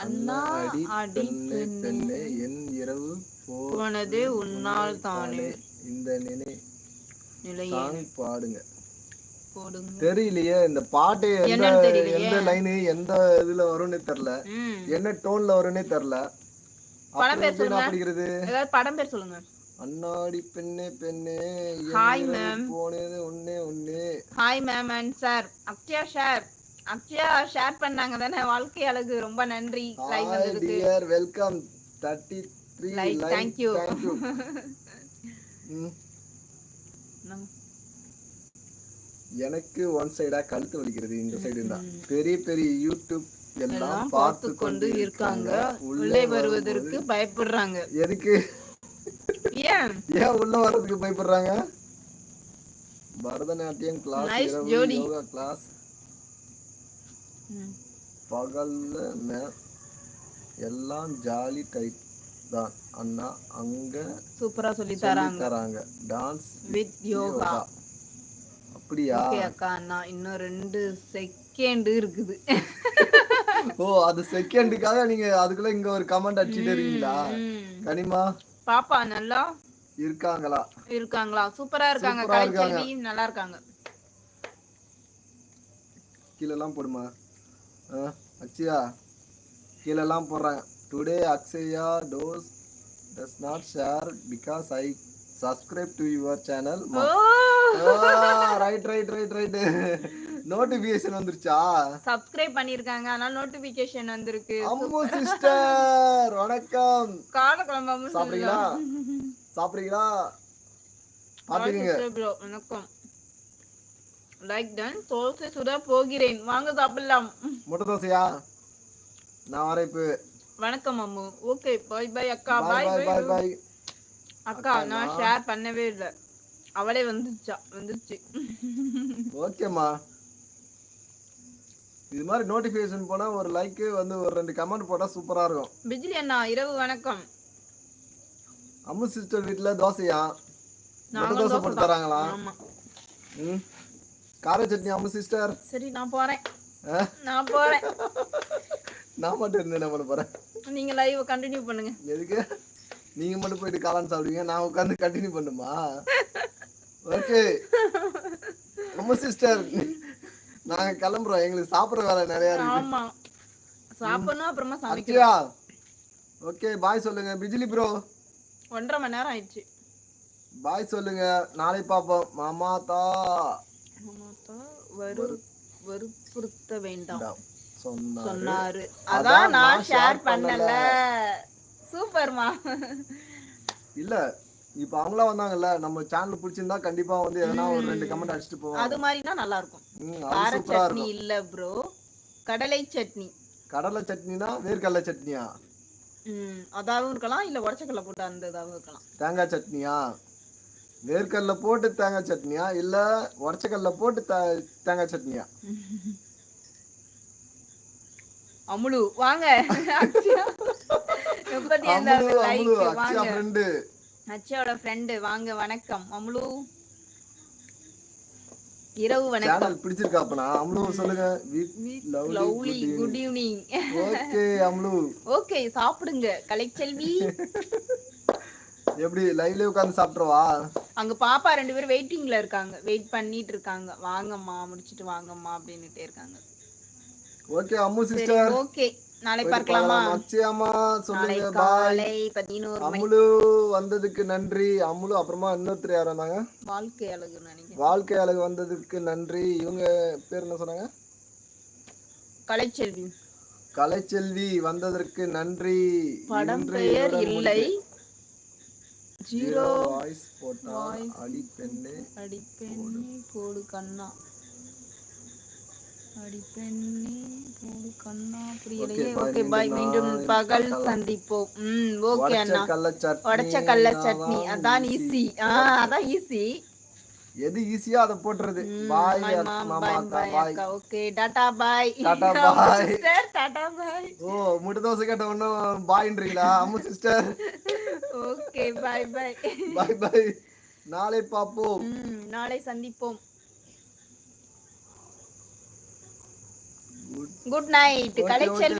அண்ணா அடி பெண்ணே என் இரவு போனதே உன்னால் தானே. இந்த நிலையே பாடுங்க. போடுங்க. தெரியலையே இந்த பாட்டு எந்த லைன் எந்த இதுல வரும்னே தெரியல, என்ன டோன்ல வரும்னே தெரியல. படம் பேர் சொல்லுங்க. ஏதாவது படம் பேர் சொல்லுங்க. அண்ணாடி பெண்ணே பெண்ணே ஹாய் மேம். போனது ஒண்ணே ஒண்ணே. Hi ma'am and sir. Akshaya share பண்ணாங்க தானே. வாழ்க்கை அழகு ரொம்ப நன்றி லைவ் வந்ததுக்கு. Dear welcome 33 like. Thank you. எனக்கு ஒன் சைடா கழுத்து வலிக்கிறது. இந்த சைடு தான் பெரிய பெரிய யூடியூப் எல்லாம் பார்த்து கொண்டு இருக்காங்க. உள்ளே வருவதற்கு பயப்படுறாங்க. எதுக்கு? ஏன் உள்ள வர்றதுக்கு பயப்படுறாங்க? பரதநாட்டியம் கிளாஸ், யோகா கிளாஸ், பகல்ல எல்லாம் ஜாலி டைப் தான் அண்ணா. அங்க சூப்பரா சொல்லி தராங்க டான்ஸ் வித் யோகா. அப்படியா? ஓகே அக்கா. அண்ணா இன்னும் 2 செகண்ட் இருக்குது. ஓ, அது செகண்டுக்காக நீங்க அதுக்குள்ள இங்க ஒரு கமெண்ட் அடிச்சிட்டே இருக்கீங்களா? கனிமா பாப்பா நல்லா இருக்காங்களா? சூப்பரா இருக்காங்க. கலைச்செல்வி நல்லா இருக்காங்க. கீழ எல்லாம் போடுமா அக்ஷயா? கீழ எல்லாம் போடுறாங்க. Today Akshaya does not share because I subscribe to your channel. Right notification வந்துருச்சா? சப்ஸ்கிரைப் பண்ணிருக்காங்க, அதனால நோட்டிபிகேஷன் வந்திருக்கு. அம்மு சிஸ்டர் வணக்கம். காலக்குழம்பு அம்மு சாப்பிடுறீங்களா? பாத்துக்கங்க. வணக்கம். Like done. தோசை சுட போகிறேன், வாங்க சாப்பிடலாம். முட்டை தோசையா? நான் வரேன் இப்போ. வணக்கம் அம்மு. ஓகே பை பை அக்கா. பை அக்கா. நான் ஷேர் பண்ணவே இல்ல, அவளே வந்துருச்சு. ஓகேம்மா. இது மாதிரி நோட்டிபிகேஷன் போனா ஒரு லைக் வந்து ஒரு 2 கமெண்ட் போட்டா சூப்பரா இருக்கும். பிஜிலி அண்ணா இரவு வணக்கம். அம்மு சிஸ்டர் வீட்ல தோசையா? முட்டை தோசை போட்டு தராங்களா? ஆமா. கார சட்னி அம்மு சிஸ்டர். சரி நான் போறேன். நான் மட்டும் இருந்து என்ன பண்ண போறேன்? நீங்க லைவ் கண்டினியூ பண்ணுங்க. எதுக்கு? நீங்க மட்டும் போயிட்டு காளான் சாப்பிடுவீங்க, நான் உட்கார்ந்து கண்டினியூ பண்ணுமா? ஓகே அம்மு சிஸ்டர், நாங்க கிளம்புறோம். எங்களுக்கு சாப்பிடுற வேலை நிறைய இருக்கு. ஆமா, சாப்பிடணும் அப்புறமா சமைக்கலாம். ஓகே பாய் சொல்லுங்க. பிஜிலி ப்ரோ 1.5 மணி நேரம் ஆயிடுச்சு. பாய் சொல்லுங்க. நாளை பாப்போம். மாமாதா வற்புறுத்த வேண்டாம் சொன்னாரு. அதான் நான் ஷேர் பண்ணல. சூப்பர்மா. இல்ல இப்ப அவங்களா வந்தாங்கல்ல, நம்ம சேனல் பிடிச்சிருந்தா கண்டிப்பா வந்து எதனா ஒரு 2 கமெண்ட் அடிச்சிட்டு போவாங்க. அது மாதிரினா நல்லா இருக்கும். கார சட்னி இல்ல ப்ரோ, கடலை சட்னி. கடலை சட்னினா வேர்க்கடலை சட்னியா? அதாவும் இருக்கலாம், இல்ல உடச்சக்கடலை போட்டு அந்த இதாவும் இருக்கலாம். தேங்காய் சட்னியா? வேர்க்கடலை போட்டு தேங்காய் சட்னியா, இல்ல உடச்சக்கடலை போட்டு தேங்காய் சட்னியா? அமுலு வாங்க. 35வது லைக் வாங்க. அச்சாவோட ஃப்ரெண்ட் வாங்க. வணக்கம் அமுலு. இரவு வணக்கம். சேனல் பிடிச்சிருக்கா அப்பனா? அமுலு சொல்லுங்க. Lovely good evening. Okay Amulu. Okay சாப்பிடுங்க கலைச்செல்வி. எப்படி லைவ்ல உட்கார்ந்து சாப்பிட்றவா? அங்க பாப்பா 2 பேரும் வெயிட்டிங்ல இருக்காங்க, வெயிட் பண்ணிட்டு இருக்காங்க. வாங்கம்மா முடிச்சிட்டு வாங்கம்மா அப்படின்னுட்டே இருக்காங்க. Okay Ammu sister. ஓகே நாளை பார்க்கலாமா? அச்சேமா சொல்லுங்க. பாய். 11 மணி. அமுலு வந்ததுக்கு நன்றி. அமுலு அப்புறமா இன்னொருத்தர் யார் வந்தாங்க? வாழ்க்கை அழகு நினைக்கிறேன். வாழ்க்கை அழகு வந்ததுக்கு நன்றி. இவங்க பேர் என்ன சொன்னாங்க? கலைச்செல்வி வந்ததற்கு நன்றி. படம் பெயர் இல்லை. 0 வாய்ஸ் போட்டா அடி பெண்ணே போடு கண்ணா. அடி பெண்ணே போடு கண்ணா. புரியலையே. Okay bye. மீண்டும் பகல் சந்திப்போம். ஓகே அண்ணா. உடைச்ச கடலை சட்னி அதான் ஈஸி. அதான் ஈஸி. எது ஈஸியா அத போட்றது. பாய் மாமா பாய். ஓகே டாடா பாய். சிஸ்டர் டாடா பாய். ஓ முட்டை தோசை கேட்ட உடனே பாய்ன்றீங்களா Ammu sister? Okay bye bye. Bye. நாளை பாப்போம். நாளை சந்திப்போம். Good night Kalaiselvi.